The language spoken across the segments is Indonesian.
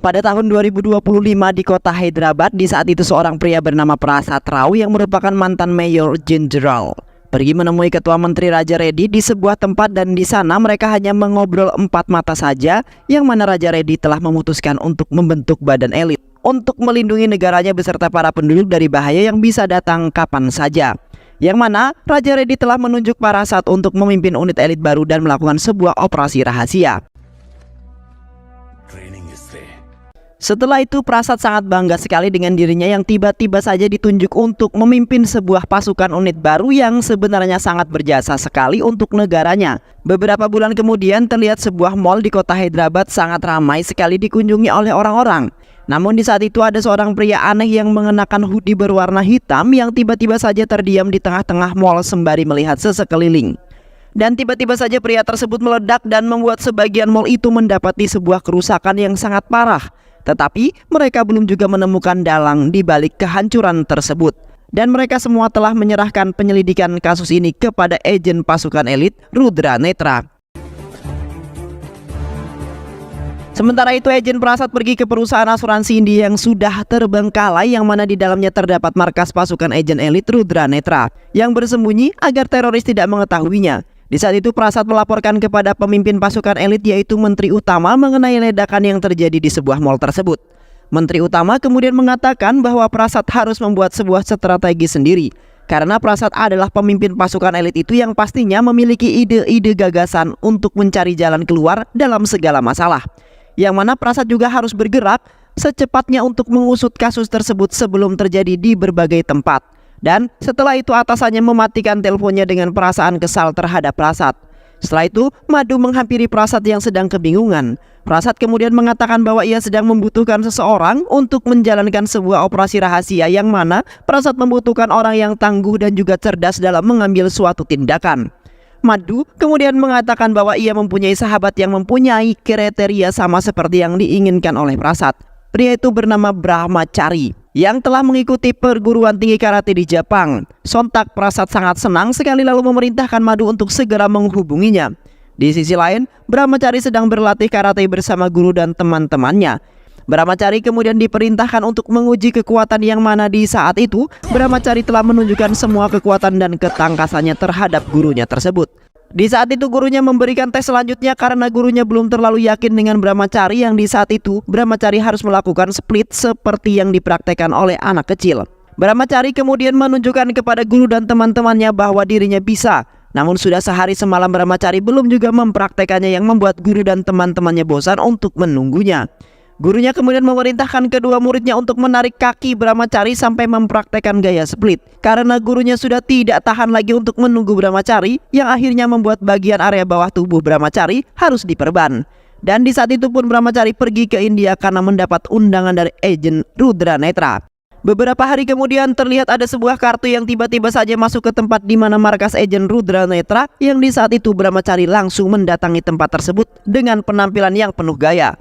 Pada tahun 2025 di kota Hyderabad, di saat itu seorang pria bernama Prasad Rao yang merupakan mantan mayor jenderal pergi menemui ketua menteri Raja Reddy di sebuah tempat, dan di sana mereka hanya mengobrol empat mata saja, yang mana Raja Reddy telah memutuskan untuk membentuk badan elit untuk melindungi negaranya beserta para penduduk dari bahaya yang bisa datang kapan saja. Yang mana Raja Reddy telah menunjuk Prasad untuk memimpin unit elit baru dan melakukan sebuah operasi rahasia. Setelah itu Prasad sangat bangga sekali dengan dirinya yang tiba-tiba saja ditunjuk untuk memimpin sebuah pasukan unit baru yang sebenarnya sangat berjasa sekali untuk negaranya. Beberapa bulan kemudian terlihat sebuah mal di kota Hyderabad sangat ramai sekali dikunjungi oleh orang-orang. Namun di saat itu ada seorang pria aneh yang mengenakan hoodie berwarna hitam yang tiba-tiba saja terdiam di tengah-tengah mal sembari melihat sesekeliling. Dan tiba-tiba saja pria tersebut meledak dan membuat sebagian mal itu mendapati sebuah kerusakan yang sangat parah. Tetapi mereka belum juga menemukan dalang di balik kehancuran tersebut. Dan mereka semua telah menyerahkan penyelidikan kasus ini kepada agen pasukan elit Rudra Netra. Sementara itu agen Prasad pergi ke perusahaan asuransi India yang sudah terbengkalai, yang mana di dalamnya terdapat markas pasukan agen elit Rudra Netra yang bersembunyi agar teroris tidak mengetahuinya. Di saat itu Prasad melaporkan kepada pemimpin pasukan elit yaitu Menteri Utama mengenai ledakan yang terjadi di sebuah mal tersebut. Menteri Utama kemudian mengatakan bahwa Prasad harus membuat sebuah strategi sendiri, karena Prasad adalah pemimpin pasukan elit itu yang pastinya memiliki ide-ide gagasan untuk mencari jalan keluar dalam segala masalah. Yang mana Prasad juga harus bergerak secepatnya untuk mengusut kasus tersebut sebelum terjadi di berbagai tempat. Dan setelah itu atasannya mematikan teleponnya dengan perasaan kesal terhadap Prasad. Setelah itu Madhu menghampiri Prasad yang sedang kebingungan. Prasad kemudian mengatakan bahwa ia sedang membutuhkan seseorang untuk menjalankan sebuah operasi rahasia, yang mana Prasad membutuhkan orang yang tangguh dan juga cerdas dalam mengambil suatu tindakan. Madhu kemudian mengatakan bahwa ia mempunyai sahabat yang mempunyai kriteria sama seperti yang diinginkan oleh Prasad. Pria itu bernama Brahmachari yang telah mengikuti perguruan tinggi karate di Jepang. Sontak Prasad sangat senang sekali lalu memerintahkan Madhu untuk segera menghubunginya. Di sisi lain, Brahmachari sedang berlatih karate bersama guru dan teman-temannya. Brahmachari kemudian diperintahkan untuk menguji kekuatan, yang mana di saat itu Brahmachari telah menunjukkan semua kekuatan dan ketangkasannya terhadap gurunya tersebut. Di saat itu gurunya memberikan tes selanjutnya karena gurunya belum terlalu yakin dengan Brahmachari, yang di saat itu Brahmachari harus melakukan split seperti yang dipraktekkan oleh anak kecil. Brahmachari kemudian menunjukkan kepada guru dan teman-temannya bahwa dirinya bisa. Namun sudah sehari semalam Brahmachari belum juga mempraktekannya, yang membuat guru dan teman-temannya bosan untuk menunggunya. Gurunya kemudian memerintahkan kedua muridnya untuk menarik kaki Brahmachari sampai mempraktekkan gaya split, karena gurunya sudah tidak tahan lagi untuk menunggu Brahmachari, yang akhirnya membuat bagian area bawah tubuh Brahmachari harus diperban. Dan di saat itu pun Brahmachari pergi ke India karena mendapat undangan dari agen Rudra Netra. Beberapa hari kemudian terlihat ada sebuah kartu yang tiba-tiba saja masuk ke tempat di mana markas agen Rudra Netra, yang di saat itu Brahmachari langsung mendatangi tempat tersebut dengan penampilan yang penuh gaya.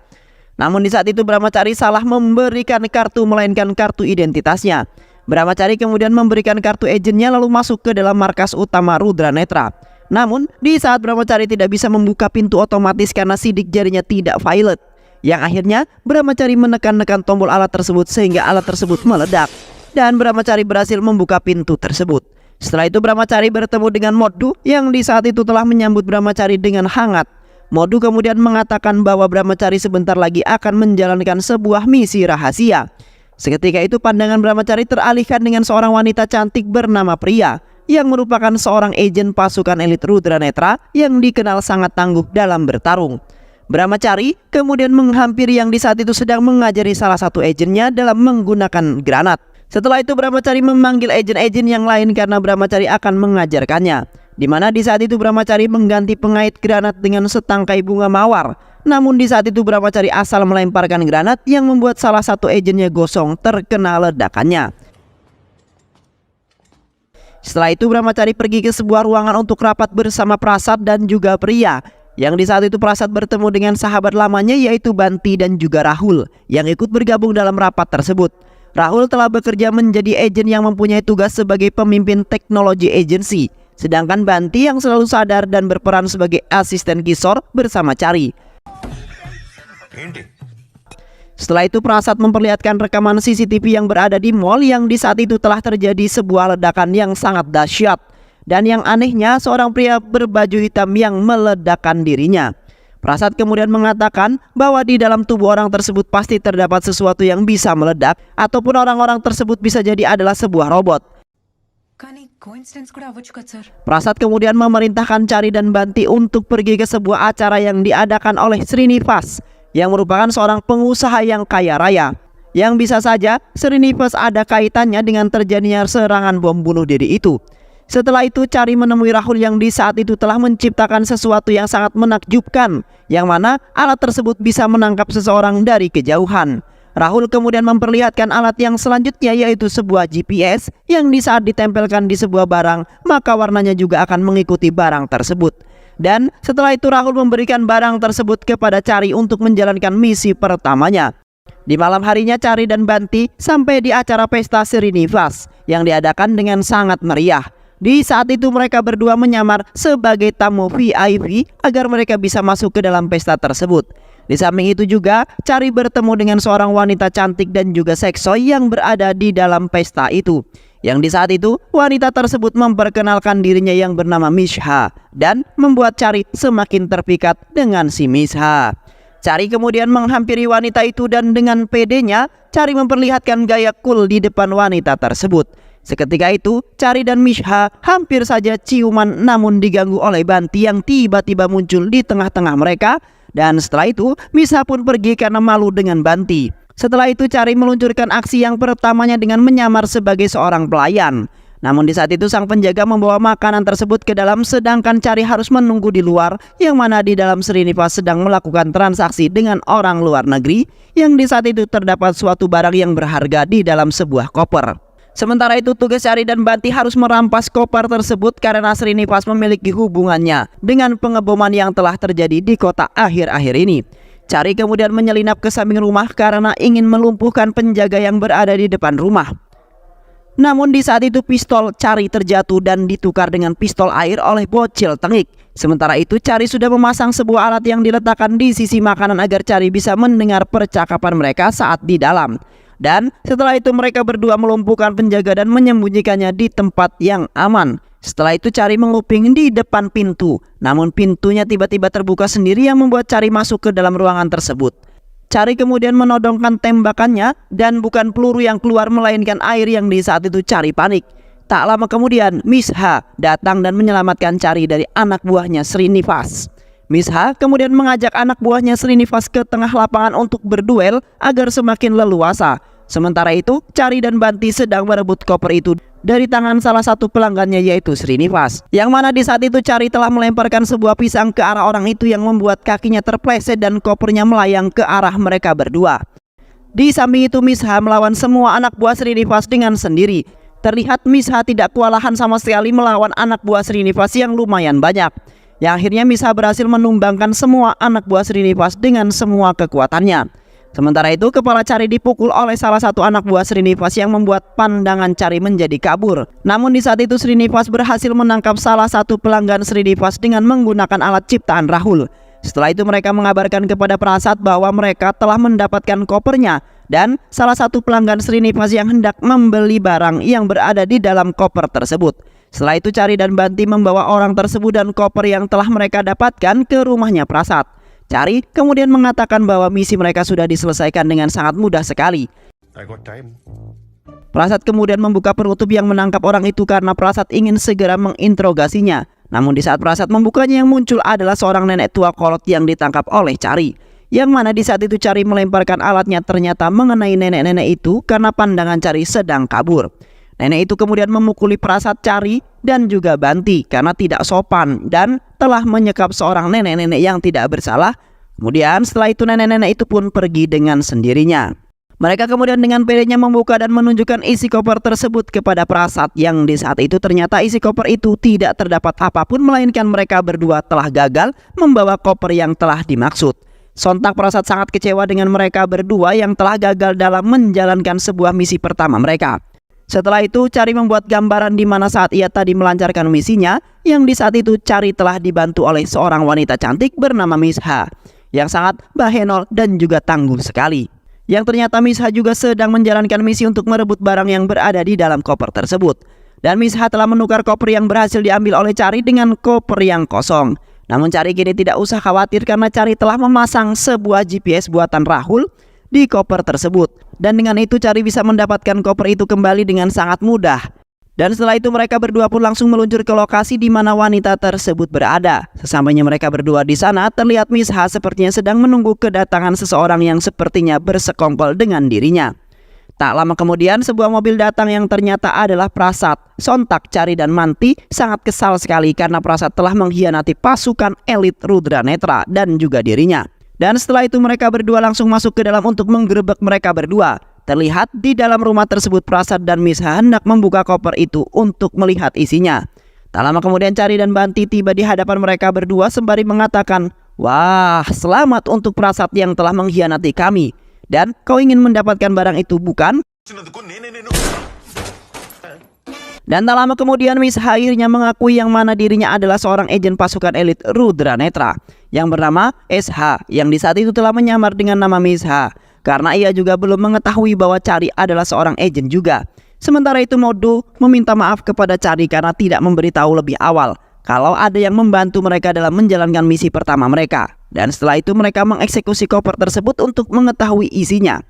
Namun di saat itu Brahmachari salah memberikan kartu, melainkan kartu identitasnya. Brahmachari kemudian memberikan kartu agennya lalu masuk ke dalam markas utama Rudra Netra. Namun di saat Brahmachari tidak bisa membuka pintu otomatis karena sidik jarinya tidak valid, yang akhirnya Brahmachari menekan-nekan tombol alat tersebut sehingga alat tersebut meledak, dan Brahmachari berhasil membuka pintu tersebut. Setelah itu Brahmachari bertemu dengan Madhu yang di saat itu telah menyambut Brahmachari dengan hangat. Madhu kemudian mengatakan bahwa Brahmachari sebentar lagi akan menjalankan sebuah misi rahasia. Seketika itu pandangan Brahmachari teralihkan dengan seorang wanita cantik bernama Priya, yang merupakan seorang agen pasukan elit Rudra Netra yang dikenal sangat tangguh dalam bertarung. Brahmachari kemudian menghampiri yang di saat itu sedang mengajari salah satu agennya dalam menggunakan granat. Setelah itu Brahmachari memanggil agen-agen yang lain karena Brahmachari akan mengajarkannya. Di mana di saat itu Brahmachari mengganti pengait granat dengan setangkai bunga mawar. Namun di saat itu Brahmachari asal melemparkan granat yang membuat salah satu agennya gosong terkena ledakannya. Setelah itu Brahmachari pergi ke sebuah ruangan untuk rapat bersama Prasad dan juga Priya. Yang di saat itu Prasad bertemu dengan sahabat lamanya yaitu Banti dan juga Rahul yang ikut bergabung dalam rapat tersebut. Rahul telah bekerja menjadi agen yang mempunyai tugas sebagai pemimpin teknologi agensi. Sedangkan Banti yang selalu sadar dan berperan sebagai asisten Kishore bersama Chari. Setelah itu Prasad memperlihatkan rekaman CCTV yang berada di mall yang di saat itu telah terjadi sebuah ledakan yang sangat dahsyat. Dan yang anehnya seorang pria berbaju hitam yang meledakkan dirinya. Prasad kemudian mengatakan bahwa di dalam tubuh orang tersebut pasti terdapat sesuatu yang bisa meledak, ataupun orang-orang tersebut bisa jadi adalah sebuah robot. Prasad kemudian memerintahkan Chari dan Banti untuk pergi ke sebuah acara yang diadakan oleh Srinivas, yang merupakan seorang pengusaha yang kaya raya. Yang bisa saja Srinivas ada kaitannya dengan terjadinya serangan bom bunuh diri itu. Setelah itu Chari menemui Rahul yang di saat itu telah menciptakan sesuatu yang sangat menakjubkan, yang mana alat tersebut bisa menangkap seseorang dari kejauhan. Rahul kemudian memperlihatkan alat yang selanjutnya, yaitu sebuah GPS yang di saat ditempelkan di sebuah barang maka warnanya juga akan mengikuti barang tersebut. Dan setelah itu Rahul memberikan barang tersebut kepada Chari untuk menjalankan misi pertamanya. Di malam harinya Chari dan Banti sampai di acara pesta Srinivas yang diadakan dengan sangat meriah. Di saat itu mereka berdua menyamar sebagai tamu VIP agar mereka bisa masuk ke dalam pesta tersebut. Di samping itu juga Chari bertemu dengan seorang wanita cantik dan juga seksoi yang berada di dalam pesta itu. Yang di saat itu wanita tersebut memperkenalkan dirinya yang bernama Misha dan membuat Chari semakin terpikat dengan si Misha. Chari kemudian menghampiri wanita itu dan dengan pedenya Chari memperlihatkan gaya cool di depan wanita tersebut. Seketika itu Chari dan Misha hampir saja ciuman, namun diganggu oleh Banti yang tiba-tiba muncul di tengah-tengah mereka. Dan setelah itu Misha pun pergi karena malu dengan Banti. Setelah itu Chari meluncurkan aksi yang pertamanya dengan menyamar sebagai seorang pelayan. Namun di saat itu sang penjaga membawa makanan tersebut ke dalam, sedangkan Chari harus menunggu di luar, yang mana di dalam Srinivas sedang melakukan transaksi dengan orang luar negeri, yang di saat itu terdapat suatu barang yang berharga di dalam sebuah koper. Sementara itu tugas Chari dan Banti harus merampas koper tersebut karena Srinivas memiliki hubungannya dengan pengeboman yang telah terjadi di kota akhir-akhir ini. Chari kemudian menyelinap ke samping rumah karena ingin melumpuhkan penjaga yang berada di depan rumah. Namun di saat itu pistol Chari terjatuh dan ditukar dengan pistol air oleh bocil tengik. Sementara itu Chari sudah memasang sebuah alat yang diletakkan di sisi makanan agar Chari bisa mendengar percakapan mereka saat di dalam. Dan setelah itu mereka berdua melumpuhkan penjaga dan menyembunyikannya di tempat yang aman. Setelah itu Chari menguping di depan pintu, namun pintunya tiba-tiba terbuka sendiri yang membuat Chari masuk ke dalam ruangan tersebut. Chari kemudian menodongkan tembakannya dan bukan peluru yang keluar melainkan air yang di saat itu Chari panik. Tak lama kemudian Misha datang dan menyelamatkan Chari dari anak buahnya Srinivas. Misha kemudian mengajak anak buahnya Srinivas ke tengah lapangan untuk berduel agar semakin leluasa. Sementara itu Chari dan Banti sedang merebut koper itu dari tangan salah satu pelanggannya, yaitu Srinivas. Yang mana di saat itu Chari telah melemparkan sebuah pisang ke arah orang itu yang membuat kakinya terpleset dan kopernya melayang ke arah mereka berdua. Di samping itu Misha melawan semua anak buah Srinivas dengan sendiri. Terlihat Misha tidak kewalahan sama sekali melawan anak buah Srinivas yang lumayan banyak. Yang akhirnya Misha berhasil menumbangkan semua anak buah Srinivas dengan semua kekuatannya. Sementara itu kepala Chari dipukul oleh salah satu anak buah Srinivas yang membuat pandangan Chari menjadi kabur. Namun di saat itu Srinivas berhasil menangkap salah satu pelanggan Srinivas dengan menggunakan alat ciptaan Rahul. Setelah itu mereka mengabarkan kepada Prasad bahwa mereka telah mendapatkan kopernya dan salah satu pelanggan Srinivas yang hendak membeli barang yang berada di dalam koper tersebut. Setelah itu Chari dan Banti membawa orang tersebut dan koper yang telah mereka dapatkan ke rumahnya Prasad. Chari kemudian mengatakan bahwa misi mereka sudah diselesaikan dengan sangat mudah sekali. Prasad kemudian membuka penutup yang menangkap orang itu karena Prasad ingin segera menginterogasinya. Namun di saat Prasad membukanya yang muncul adalah seorang nenek tua kolot yang ditangkap oleh Chari. Yang mana di saat itu Chari melemparkan alatnya ternyata mengenai nenek-nenek itu karena pandangan Chari sedang kabur. Nenek itu kemudian memukuli Prasad, Chari dan juga Banti karena tidak sopan dan telah menyekap seorang nenek-nenek yang tidak bersalah. Kemudian setelah itu nenek-nenek itu pun pergi dengan sendirinya. Mereka kemudian dengan pedenya membuka dan menunjukkan isi koper tersebut kepada Prasad, yang di saat itu ternyata isi koper itu tidak terdapat apapun melainkan mereka berdua telah gagal membawa koper yang telah dimaksud. Sontak Prasad sangat kecewa dengan mereka berdua yang telah gagal dalam menjalankan sebuah misi pertama mereka. Setelah itu Chari membuat gambaran di mana saat ia tadi melancarkan misinya, yang di saat itu Chari telah dibantu oleh seorang wanita cantik bernama Misha yang sangat bahenol dan juga tangguh sekali. yang ternyata Misha juga sedang menjalankan misi untuk merebut barang yang berada di dalam koper tersebut. Dan Misha telah menukar koper yang berhasil diambil oleh Chari dengan koper yang kosong. Namun Chari kini tidak usah khawatir karena Chari telah memasang sebuah GPS buatan Rahul di koper tersebut. Dan dengan itu Chari bisa mendapatkan koper itu kembali dengan sangat mudah. Dan setelah itu mereka berdua pun langsung meluncur ke lokasi di mana wanita tersebut berada. Sesampainya mereka berdua di sana, terlihat Misha sepertinya sedang menunggu kedatangan seseorang yang sepertinya bersekongkol dengan dirinya. Tak lama kemudian sebuah mobil datang yang ternyata adalah Prasad. Sontak Chari dan Manti sangat kesal sekali karena Prasad telah mengkhianati pasukan elit Rudra Netra dan juga dirinya. Dan setelah itu mereka berdua langsung masuk ke dalam untuk menggerebek mereka berdua. Terlihat di dalam rumah tersebut Prasad dan Misha hendak membuka koper itu untuk melihat isinya. Tak lama kemudian Chari dan Banti tiba di hadapan mereka berdua sembari mengatakan, "Wah, selamat untuk Prasad yang telah mengkhianati kami. Dan kau ingin mendapatkan barang itu, bukan?" Dan tak lama kemudian Misha akhirnya mengakui yang mana dirinya adalah seorang agen pasukan elit Rudra Netra yang bernama SH, yang di saat itu telah menyamar dengan nama Misha. Karena ia juga belum mengetahui bahwa Chari adalah seorang agen juga. Sementara itu Modo meminta maaf kepada Chari karena tidak memberitahu lebih awal kalau ada yang membantu mereka dalam menjalankan misi pertama mereka. Dan setelah itu mereka mengeksekusi koper tersebut untuk mengetahui isinya.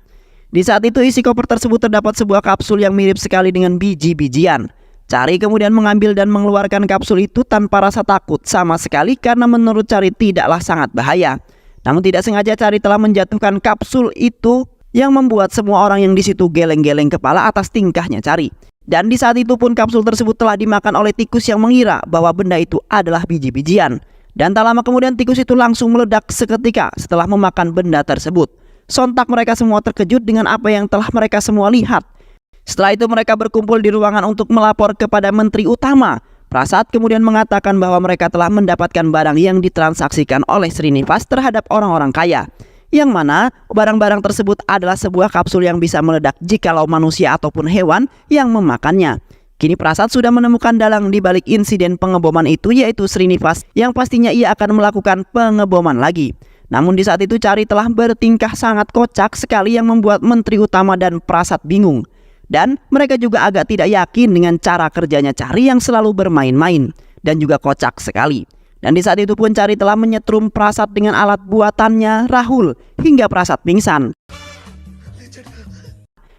Di saat itu isi koper tersebut terdapat sebuah kapsul yang mirip sekali dengan biji-bijian. Chari kemudian mengambil dan mengeluarkan kapsul itu tanpa rasa takut sama sekali karena menurut Chari tidaklah sangat bahaya. Namun tidak sengaja Chari telah menjatuhkan kapsul itu yang membuat semua orang yang di situ geleng-geleng kepala atas tingkahnya Chari. Dan di saat itu pun kapsul tersebut telah dimakan oleh tikus yang mengira bahwa benda itu adalah biji-bijian. Dan tak lama kemudian tikus itu langsung meledak seketika setelah memakan benda tersebut. Sontak mereka semua terkejut dengan apa yang telah mereka semua lihat. Setelah itu mereka berkumpul di ruangan untuk melapor kepada Menteri Utama. Prasad kemudian mengatakan bahwa mereka telah mendapatkan barang yang ditransaksikan oleh Srinivas terhadap orang-orang kaya. Yang mana barang-barang tersebut adalah sebuah kapsul yang bisa meledak jikalau manusia ataupun hewan yang memakannya. Kini Prasad sudah menemukan dalang di balik insiden pengeboman itu, yaitu Srinivas yang pastinya ia akan melakukan pengeboman lagi. Namun di saat itu Chari telah bertingkah sangat kocak sekali yang membuat Menteri Utama dan Prasad bingung. Dan mereka juga agak tidak yakin dengan cara kerjanya Chari yang selalu bermain-main dan juga kocak sekali. Dan di saat itu pun Chari telah menyetrum Prasad dengan alat buatannya Rahul hingga Prasad pingsan.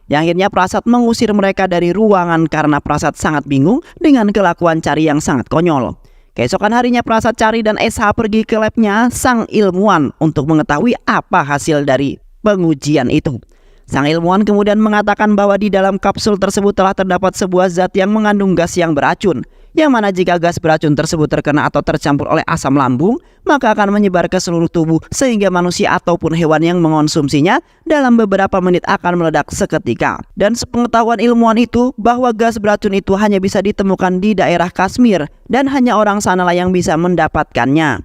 Yang akhirnya Prasad mengusir mereka dari ruangan karena Prasad sangat bingung dengan kelakuan Chari yang sangat konyol. Keesokan harinya Prasad, Chari dan SH pergi ke labnya sang ilmuwan untuk mengetahui apa hasil dari pengujian itu. Sang ilmuwan kemudian mengatakan bahwa di dalam kapsul tersebut telah terdapat sebuah zat yang mengandung gas yang beracun, yang mana jika gas beracun tersebut terkena atau tercampur oleh asam lambung, maka akan menyebar ke seluruh tubuh sehingga manusia ataupun hewan yang mengonsumsinya dalam beberapa menit akan meledak seketika. Dan sepengetahuan ilmuwan itu bahwa gas beracun itu hanya bisa ditemukan di daerah Kashmir dan hanya orang sanalah yang bisa mendapatkannya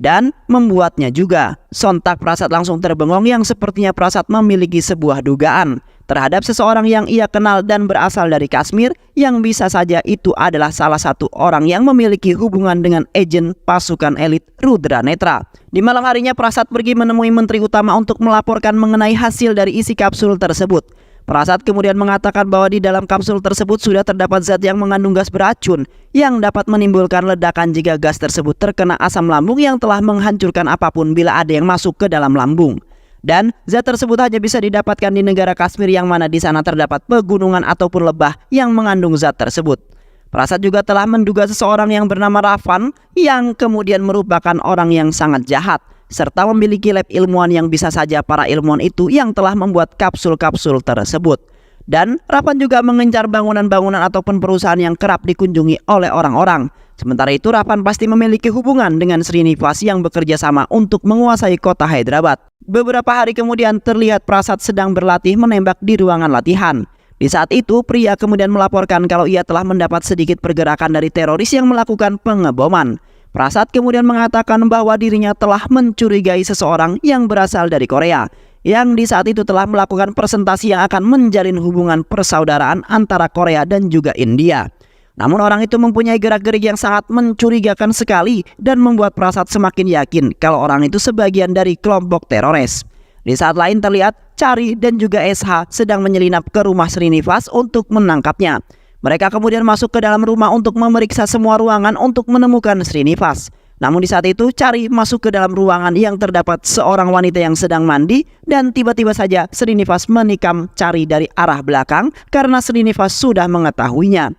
dan membuatnya juga. Sontak Prasad langsung terbengong yang sepertinya Prasad memiliki sebuah dugaan terhadap seseorang yang ia kenal dan berasal dari Kashmir, yang bisa saja itu adalah salah satu orang yang memiliki hubungan dengan agen pasukan elit Rudra Netra. Di malam harinya Prasad pergi menemui Menteri Utama untuk melaporkan mengenai hasil dari isi kapsul tersebut. Prasad kemudian mengatakan bahwa di dalam kapsul tersebut sudah terdapat zat yang mengandung gas beracun yang dapat menimbulkan ledakan jika gas tersebut terkena asam lambung yang telah menghancurkan apapun bila ada yang masuk ke dalam lambung. Dan zat tersebut hanya bisa didapatkan di negara Kashmir yang mana di sana terdapat pegunungan ataupun lebah yang mengandung zat tersebut. Prasad juga telah menduga seseorang yang bernama Ravan yang kemudian merupakan orang yang sangat jahat serta memiliki lab ilmuwan yang bisa saja para ilmuwan itu yang telah membuat kapsul-kapsul tersebut. Dan Ravan juga mengincar bangunan-bangunan ataupun perusahaan yang kerap dikunjungi oleh orang-orang. Sementara itu Ravan pasti memiliki hubungan dengan Srinivas yang bekerja sama untuk menguasai kota Hyderabad. Beberapa hari kemudian terlihat Prasad sedang berlatih menembak di ruangan latihan. Di saat itu pria kemudian melaporkan kalau ia telah mendapat sedikit pergerakan dari teroris yang melakukan pengeboman. Prasad kemudian mengatakan bahwa dirinya telah mencurigai seseorang yang berasal dari Korea, yang di saat itu telah melakukan presentasi yang akan menjalin hubungan persaudaraan antara Korea dan juga India. Namun orang itu mempunyai gerak-gerik yang sangat mencurigakan sekali dan membuat Prasad semakin yakin kalau orang itu sebagian dari kelompok teroris. Di saat lain terlihat Chari dan juga SH sedang menyelinap ke rumah Srinivas untuk menangkapnya. Mereka kemudian masuk ke dalam rumah untuk memeriksa semua ruangan untuk menemukan Srinivas. Namun di saat itu Chari masuk ke dalam ruangan yang terdapat seorang wanita yang sedang mandi dan tiba-tiba saja Srinivas menikam Chari dari arah belakang karena Srinivas sudah mengetahuinya.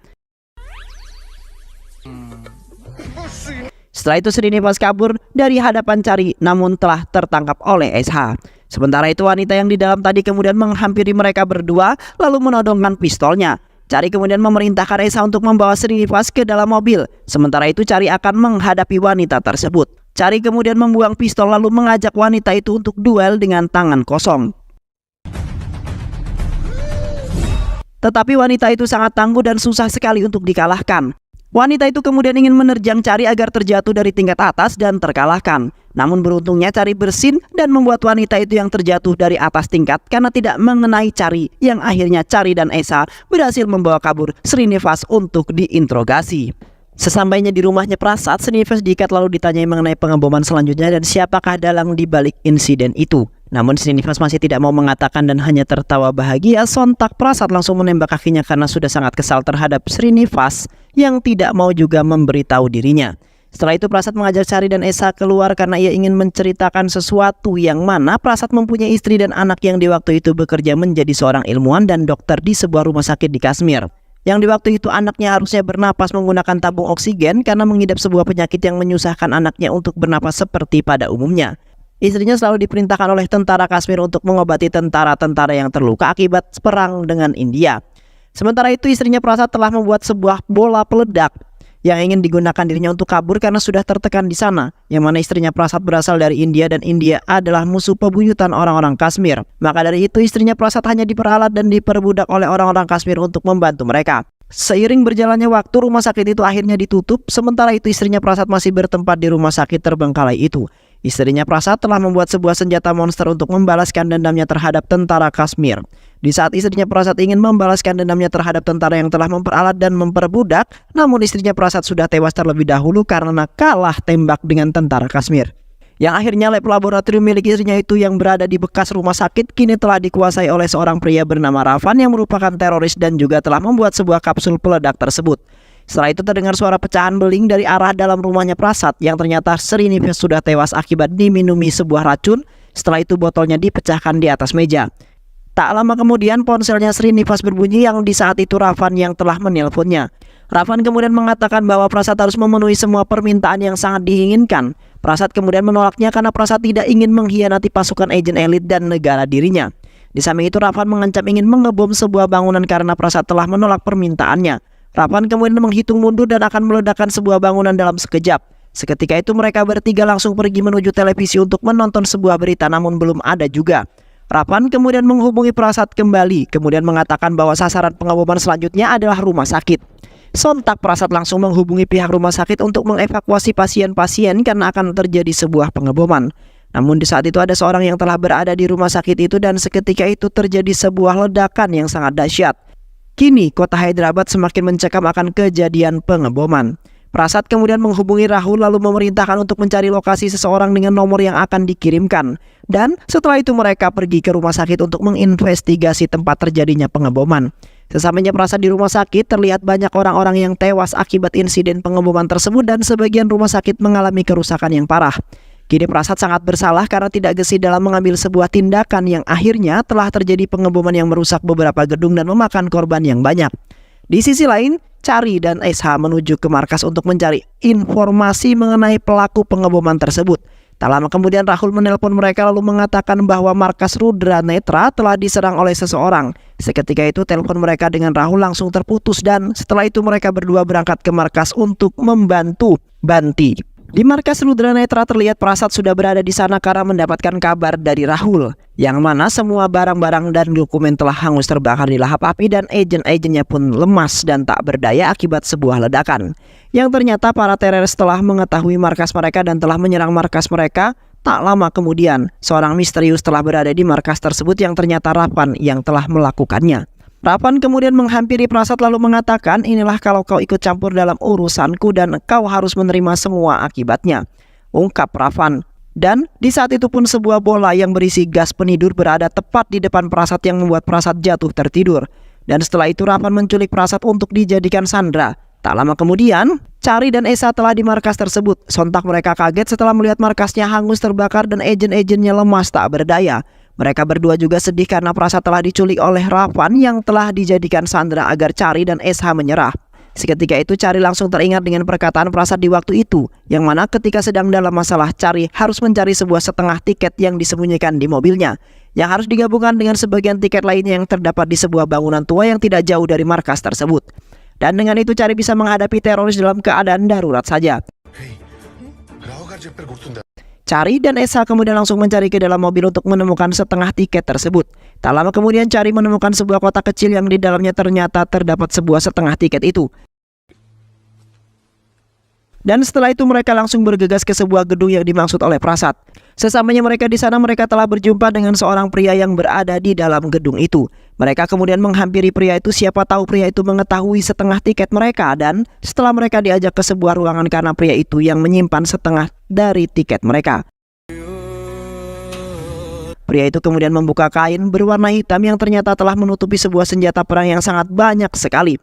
Setelah itu Srinivas kabur dari hadapan Chari namun telah tertangkap oleh SH. Sementara itu wanita yang di dalam tadi kemudian menghampiri mereka berdua lalu menodongkan pistolnya. Chari kemudian memerintahkan SH untuk membawa Srinivas ke dalam mobil. Sementara itu Chari akan menghadapi wanita tersebut. Chari kemudian membuang pistol lalu mengajak wanita itu untuk duel dengan tangan kosong. Tetapi wanita itu sangat tangguh dan susah sekali untuk dikalahkan. Wanita itu kemudian ingin menerjang Chari agar terjatuh dari tingkat atas dan terkalahkan. Namun beruntungnya Chari bersin dan membuat wanita itu yang terjatuh dari atas tingkat karena tidak mengenai Chari, yang akhirnya Chari dan Esa berhasil membawa kabur Srinivas untuk diinterogasi. Sesampainya di rumahnya Prasad, Srinivas diikat lalu ditanyai mengenai pengeboman selanjutnya dan siapakah dalang di balik insiden itu. Namun Srinivas masih tidak mau mengatakan dan hanya tertawa bahagia. Sontak Prasad langsung menembak kakinya karena sudah sangat kesal terhadap Srinivas yang tidak mau juga memberitahu dirinya. Setelah itu Prasad mengajak Chari dan Esa keluar karena ia ingin menceritakan sesuatu yang mana Prasad mempunyai istri dan anak yang di waktu itu bekerja menjadi seorang ilmuwan dan dokter di sebuah rumah sakit di Kashmir. Yang di waktu itu anaknya harusnya bernapas menggunakan tabung oksigen karena mengidap sebuah penyakit yang menyusahkan anaknya untuk bernapas seperti pada umumnya. Istrinya selalu diperintahkan oleh tentara Kashmir untuk mengobati tentara-tentara yang terluka akibat perang dengan India. Sementara itu istrinya Prasad telah membuat sebuah bola peledak yang ingin digunakan dirinya untuk kabur karena sudah tertekan di sana, yang mana istrinya Prasad berasal dari India dan India adalah musuh pebuyutan orang-orang Kashmir. Maka dari itu istrinya Prasad hanya diperalat dan diperbudak oleh orang-orang Kashmir untuk membantu mereka. Seiring berjalannya waktu rumah sakit itu akhirnya ditutup, sementara itu istrinya Prasad masih bertempat di rumah sakit terbengkalai itu. Istrinya Prasad telah membuat sebuah senjata monster untuk membalaskan dendamnya terhadap tentara Kashmir. Di saat istrinya Prasad ingin membalaskan dendamnya terhadap tentara yang telah memperalat dan memperbudak, namun istrinya Prasad sudah tewas terlebih dahulu karena kalah tembak dengan tentara Kashmir. Yang akhirnya lab laboratorium milik istrinya itu yang berada di bekas rumah sakit kini telah dikuasai oleh seorang pria bernama Ravan yang merupakan teroris dan juga telah membuat sebuah kapsul peledak tersebut. Setelah itu terdengar suara pecahan beling dari arah dalam rumahnya Prasad yang ternyata Srinivas sudah tewas akibat diminumi sebuah racun. Setelah itu botolnya dipecahkan di atas meja. Tak lama kemudian ponselnya Srinivas berbunyi yang di saat itu Ravan yang telah menelponnya. Ravan kemudian mengatakan bahwa Prasad harus memenuhi semua permintaan yang sangat diinginkan. Prasad kemudian menolaknya karena Prasad tidak ingin mengkhianati pasukan agen elit dan negara dirinya. Di samping itu Ravan mengancam ingin mengebom sebuah bangunan karena Prasad telah menolak permintaannya. Ravan kemudian menghitung mundur dan akan meledakkan sebuah bangunan dalam sekejap. Seketika itu mereka bertiga langsung pergi menuju televisi untuk menonton sebuah berita namun belum ada juga. Ravan kemudian menghubungi Prasad kembali, kemudian mengatakan bahwa sasaran pengeboman selanjutnya adalah rumah sakit. Sontak Prasad langsung menghubungi pihak rumah sakit untuk mengevakuasi pasien-pasien karena akan terjadi sebuah pengeboman. Namun di saat itu ada seorang yang telah berada di rumah sakit itu dan seketika itu terjadi sebuah ledakan yang sangat dahsyat. Kini kota Hyderabad semakin mencekam akan kejadian pengeboman. Prasad kemudian menghubungi Rahul lalu memerintahkan untuk mencari lokasi seseorang dengan nomor yang akan dikirimkan. Dan setelah itu mereka pergi ke rumah sakit untuk menginvestigasi tempat terjadinya pengeboman. Sesampainya Prasad di rumah sakit terlihat banyak orang-orang yang tewas akibat insiden pengeboman tersebut dan sebagian rumah sakit mengalami kerusakan yang parah. Kini Prasad sangat bersalah karena tidak gesit dalam mengambil sebuah tindakan yang akhirnya telah terjadi pengeboman yang merusak beberapa gedung dan memakan korban yang banyak. Di sisi lain, Chari dan SH menuju ke markas untuk mencari informasi mengenai pelaku pengeboman tersebut. Tak lama kemudian Rahul menelpon mereka lalu mengatakan bahwa markas Rudra Netra telah diserang oleh seseorang. Seketika itu telepon mereka dengan Rahul langsung terputus dan setelah itu mereka berdua berangkat ke markas untuk membantu Banti. Di markas Rudra Netra terlihat Prasad sudah berada di sana karena mendapatkan kabar dari Rahul, yang mana semua barang-barang dan dokumen telah hangus terbakar di lahap api dan agen-agennya pun lemas dan tak berdaya akibat sebuah ledakan. Yang ternyata para teroris telah mengetahui markas mereka dan telah menyerang markas mereka. Tak lama kemudian, seorang misterius telah berada di markas tersebut yang ternyata Ravan yang telah melakukannya. Ravan kemudian menghampiri Prasad lalu mengatakan, inilah kalau kau ikut campur dalam urusanku dan kau harus menerima semua akibatnya. Ungkap Ravan. Dan di saat itu pun sebuah bola yang berisi gas penidur berada tepat di depan Prasad yang membuat Prasad jatuh tertidur. Dan setelah itu Ravan menculik Prasad untuk dijadikan sandera. Tak lama kemudian, Chari dan Esa telah di markas tersebut. Sontak mereka kaget setelah melihat markasnya hangus terbakar dan agen-agennya lemas tak berdaya. Mereka berdua juga sedih karena Prasad telah diculik oleh Ravan yang telah dijadikan sandera agar Chari dan Esa menyerah. Seketika itu Chari langsung teringat dengan perkataan Prasad di waktu itu, yang mana ketika sedang dalam masalah Chari harus mencari sebuah setengah tiket yang disembunyikan di mobilnya, yang harus digabungkan dengan sebagian tiket lainnya yang terdapat di sebuah bangunan tua yang tidak jauh dari markas tersebut. Dan dengan itu Chari bisa menghadapi teroris dalam keadaan darurat saja. Chari dan Esa kemudian langsung mencari ke dalam mobil untuk menemukan setengah tiket tersebut. Tak lama kemudian Chari menemukan sebuah kotak kecil yang di dalamnya ternyata terdapat sebuah setengah tiket itu. Dan setelah itu mereka langsung bergegas ke sebuah gedung yang dimaksud oleh Prasad. Sesampainya mereka di sana, mereka telah berjumpa dengan seorang pria yang berada di dalam gedung itu. Mereka kemudian menghampiri pria itu, siapa tahu pria itu mengetahui setengah tiket mereka. Dan setelah mereka diajak ke sebuah ruangan karena pria itu yang menyimpan setengah dari tiket mereka. Pria itu kemudian membuka kain berwarna hitam yang ternyata telah menutupi sebuah senjata perang yang sangat banyak sekali.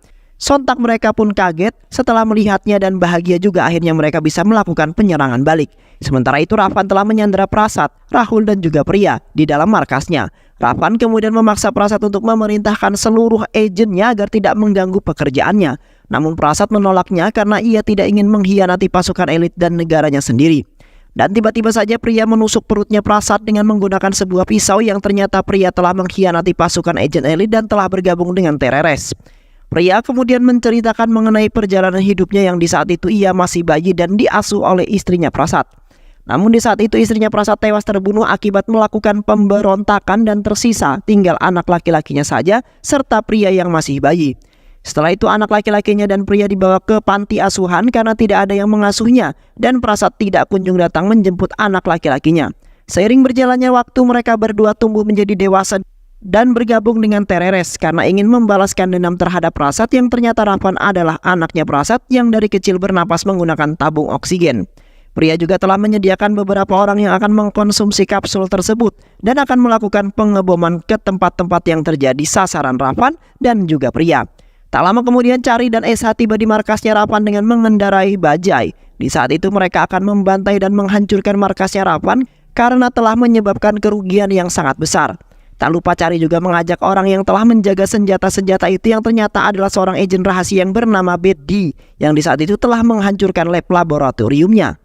Sontak mereka pun kaget setelah melihatnya dan bahagia juga akhirnya mereka bisa melakukan penyerangan balik. Sementara itu Ravan telah menyandera Prasad, Rahul dan juga pria di dalam markasnya. Ravan kemudian memaksa Prasad untuk memerintahkan seluruh agennya agar tidak mengganggu pekerjaannya. Namun Prasad menolaknya karena ia tidak ingin mengkhianati pasukan elit dan negaranya sendiri. Dan tiba-tiba saja pria menusuk perutnya Prasad dengan menggunakan sebuah pisau yang ternyata pria telah mengkhianati pasukan agen elit dan telah bergabung dengan teroris. Pria kemudian menceritakan mengenai perjalanan hidupnya yang di saat itu ia masih bayi dan diasuh oleh istrinya Prasad. Namun di saat itu istrinya Prasad tewas terbunuh akibat melakukan pemberontakan dan tersisa tinggal anak laki-lakinya saja serta pria yang masih bayi. Setelah itu anak laki-lakinya dan pria dibawa ke panti asuhan karena tidak ada yang mengasuhnya dan Prasad tidak kunjung datang menjemput anak laki-lakinya. Seiring berjalannya waktu mereka berdua tumbuh menjadi dewasa dan bergabung dengan teroris karena ingin membalaskan dendam terhadap Prasad yang ternyata Ravan adalah anaknya Prasad yang dari kecil bernapas menggunakan tabung oksigen. Pria juga telah menyediakan beberapa orang yang akan mengkonsumsi kapsul tersebut dan akan melakukan pengeboman ke tempat-tempat yang terjadi sasaran Ravan dan juga pria. Tak lama kemudian Chari dan Esa tiba di markasnya Ravan dengan mengendarai bajai. Di saat itu mereka akan membantai dan menghancurkan markasnya Ravan karena telah menyebabkan kerugian yang sangat besar. Tak lupa Chari juga mengajak orang yang telah menjaga senjata-senjata itu yang ternyata adalah seorang agen rahasia yang bernama Betty yang di saat itu telah menghancurkan lab laboratoriumnya.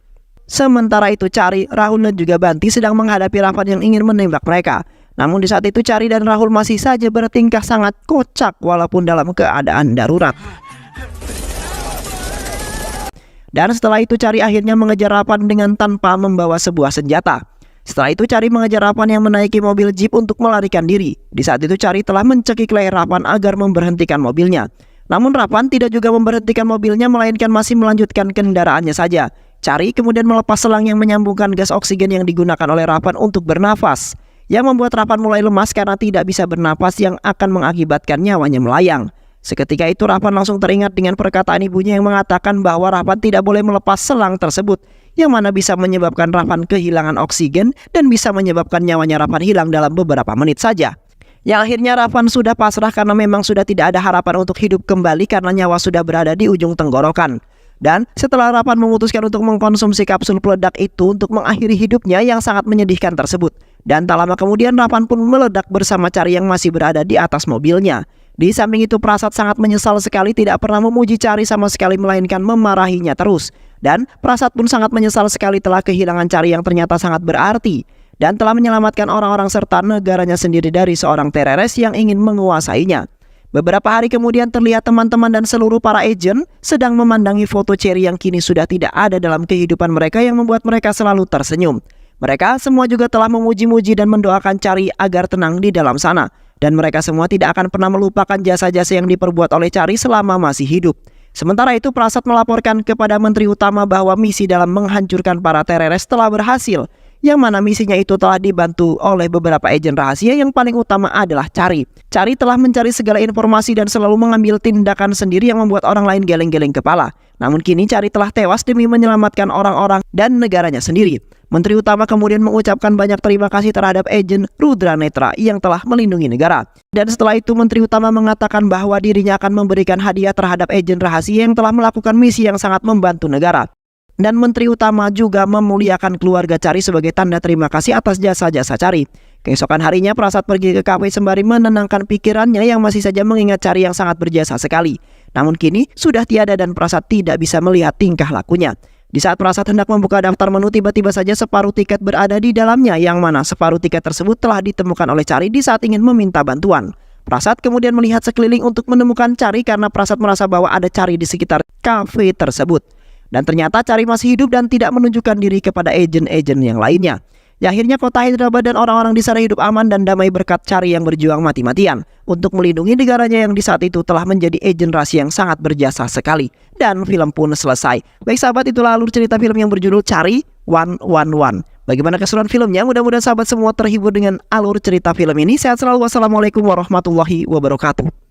Sementara itu Chari, Rahul dan juga Banti sedang menghadapi Ravan yang ingin menembak mereka. Namun di saat itu Chari dan Rahul masih saja bertingkah sangat kocak walaupun dalam keadaan darurat. Dan setelah itu Chari akhirnya mengejar Ravan dengan tanpa membawa sebuah senjata. Setelah itu Chari mengejar Ravan yang menaiki mobil jeep untuk melarikan diri. Di saat itu Chari telah mencekik leher Ravan agar memberhentikan mobilnya. Namun Ravan tidak juga memberhentikan mobilnya melainkan masih melanjutkan kendaraannya saja. Chari kemudian melepas selang yang menyambungkan gas oksigen yang digunakan oleh Ravan untuk bernafas, yang membuat Ravan mulai lemas karena tidak bisa bernafas yang akan mengakibatkan nyawanya melayang. Seketika itu Ravan langsung teringat dengan perkataan ibunya yang mengatakan bahwa Ravan tidak boleh melepas selang tersebut, yang mana bisa menyebabkan Ravan kehilangan oksigen dan bisa menyebabkan nyawanya Ravan hilang dalam beberapa menit saja. Yang akhirnya Ravan sudah pasrah karena memang sudah tidak ada harapan untuk hidup kembali karena nyawa sudah berada di ujung tenggorokan. Dan setelah Ravan memutuskan untuk mengkonsumsi kapsul peledak itu untuk mengakhiri hidupnya yang sangat menyedihkan tersebut. Dan tak lama kemudian Ravan pun meledak bersama Chari yang masih berada di atas mobilnya. Di samping itu Prasad sangat menyesal sekali tidak pernah memuji Chari sama sekali melainkan memarahinya terus. Dan Prasad pun sangat menyesal sekali telah kehilangan Chari yang ternyata sangat berarti. Dan telah menyelamatkan orang-orang serta negaranya sendiri dari seorang teroris yang ingin menguasainya. Beberapa hari kemudian terlihat teman-teman dan seluruh para agen sedang memandangi foto Chari yang kini sudah tidak ada dalam kehidupan mereka yang membuat mereka selalu tersenyum. Mereka semua juga telah memuji-muji dan mendoakan Chari agar tenang di dalam sana. Dan mereka semua tidak akan pernah melupakan jasa-jasa yang diperbuat oleh Chari selama masih hidup. Sementara itu Prasad melaporkan kepada Menteri Utama bahwa misi dalam menghancurkan para teroris telah berhasil, yang mana misinya itu telah dibantu oleh beberapa agen rahasia yang paling utama adalah Chari. Chari telah mencari segala informasi dan selalu mengambil tindakan sendiri yang membuat orang lain geleng-geleng kepala. Namun kini Chari telah tewas demi menyelamatkan orang-orang dan negaranya sendiri. Menteri Utama kemudian mengucapkan banyak terima kasih terhadap Agen Rudra Netra yang telah melindungi negara. Dan setelah itu Menteri Utama mengatakan bahwa dirinya akan memberikan hadiah terhadap agen rahasia yang telah melakukan misi yang sangat membantu negara. Dan Menteri Utama juga memuliakan keluarga Chari sebagai tanda terima kasih atas jasa-jasa Chari. Keesokan harinya Prasad pergi ke kafe sembari menenangkan pikirannya yang masih saja mengingat Chari yang sangat berjasa sekali. Namun kini sudah tiada dan Prasad tidak bisa melihat tingkah lakunya. Di saat Prasad hendak membuka daftar menu, tiba-tiba saja separuh tiket berada di dalamnya, yang mana separuh tiket tersebut telah ditemukan oleh Chari di saat ingin meminta bantuan. Prasad kemudian melihat sekeliling untuk menemukan Chari karena Prasad merasa bahwa ada Chari di sekitar kafe tersebut. Dan ternyata Chari masih hidup dan tidak menunjukkan diri kepada agen-agen yang lainnya. Ya, akhirnya kota Hyderabad dan orang-orang di sana hidup aman dan damai berkat Chari yang berjuang mati-matian untuk melindungi negaranya yang di saat itu telah menjadi agen rahasia yang sangat berjasa sekali. Dan film pun selesai. Baik sahabat, itulah alur cerita film yang berjudul Chari 111. Bagaimana keseruan filmnya? Mudah-mudahan sahabat semua terhibur dengan alur cerita film ini. Sehat selalu. Wassalamualaikum warahmatullahi wabarakatuh.